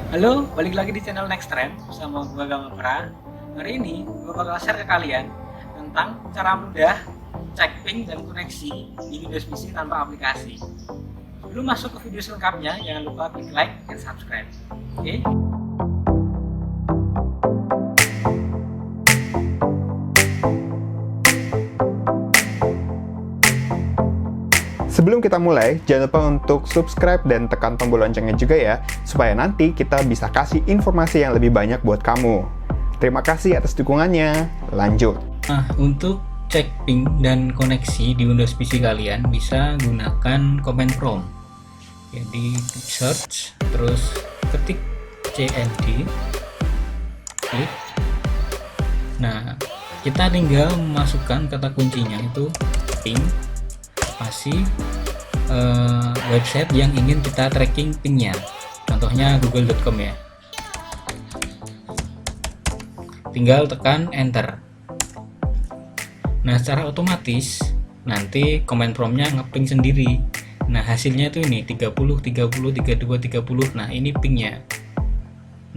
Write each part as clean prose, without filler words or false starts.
Halo, balik lagi di channel Next Trend bersama gue Gama Pra. Hari ini gue bakal share ke kalian tentang cara mudah cek ping dan koneksi di Windows PC tanpa aplikasi. Sebelum masuk ke video selengkapnya, jangan lupa klik like dan subscribe. Oke? Sebelum kita mulai, jangan lupa untuk subscribe dan tekan tombol loncengnya juga ya, supaya nanti kita bisa kasih informasi yang lebih banyak buat kamu. Terima kasih atas dukungannya. Lanjut. Nah, untuk cek ping dan koneksi di Windows PC kalian bisa gunakan command prompt. Jadi search, terus ketik cmd, klik. Nah, kita tinggal memasukkan kata kuncinya itu ping spasi website yang ingin kita tracking pingnya, contohnya google.com ya. Tinggal tekan enter. Nah, secara otomatis nanti command promptnya ngeping sendiri. Nah, hasilnya itu ini 30 32 30. Nah, ini pingnya.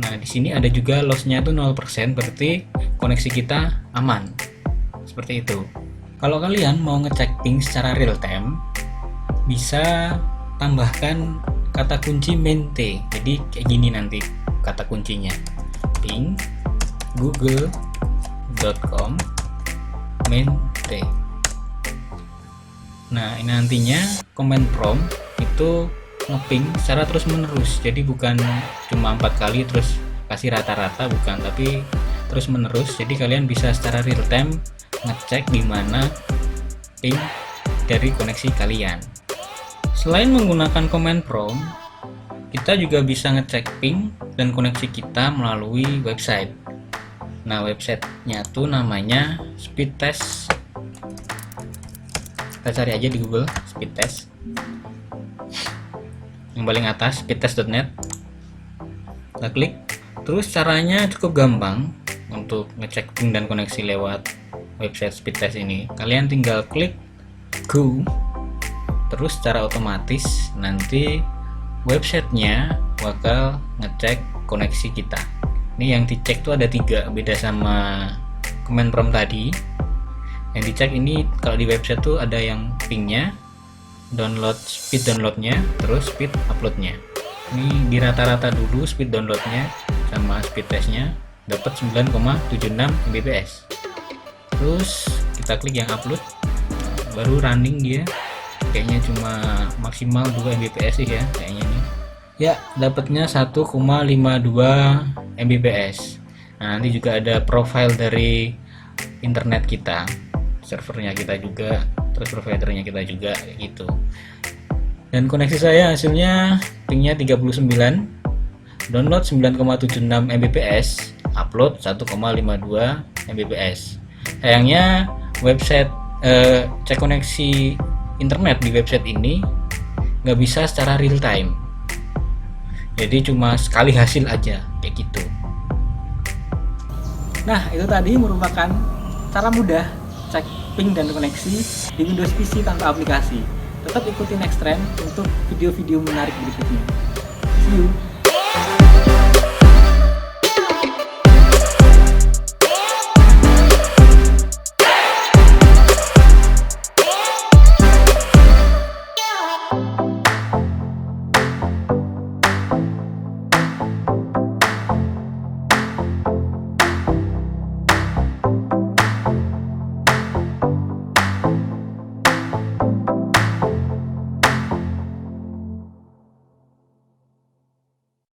Nah, di sini ada juga lossnya itu 0%, berarti koneksi kita aman. Seperti itu. Kalau kalian mau ngecek ping secara real time, bisa tambahkan kata kunci main t. Jadi kayak gini nanti kata kuncinya, ping google.com main t. Nah, ini nantinya command prompt itu ngeping secara terus menerus. Jadi bukan cuma 4 kali terus kasih rata-rata, bukan, tapi terus menerus. Jadi kalian bisa secara real time ngecek di mana ping dari koneksi kalian. Selain menggunakan command prompt, kita juga bisa ngecek ping dan koneksi kita melalui website. Nah, websitenya tuh namanya Speedtest. Kita cari aja di Google Speedtest. Yang paling atas speedtest.net. Kita klik. Terus caranya cukup gampang untuk ngecek ping dan koneksi lewat website Speedtest ini. Kalian tinggal klik go, terus secara otomatis nanti websitenya bakal ngecek koneksi kita. Ini yang dicek tuh ada 3, beda sama command prompt tadi. Yang dicek ini kalau di website tuh ada yang pingnya, speed downloadnya, terus speed uploadnya. Ini di rata-rata dulu speed downloadnya sama speed testnya dapat 9,76 Mbps. Terus kita klik yang upload, baru running dia, kayaknya cuma maksimal 2 Mbps sih ya kayaknya nih ya, dapatnya 1,52 Mbps. Nah, nanti juga ada profile dari internet kita, servernya kita juga, terus providernya kita juga, kayak gitu. Dan koneksi saya hasilnya pingnya 39, download 9,76 Mbps, upload 1,52 Mbps. Sayangnya website cek koneksi internet di website ini nggak bisa secara real time, jadi cuma sekali hasil aja kayak gitu. Nah, itu tadi merupakan cara mudah cek ping dan koneksi di Windows PC tanpa aplikasi. Tetap ikuti Next Trend untuk video-video menarik berikutnya. See you.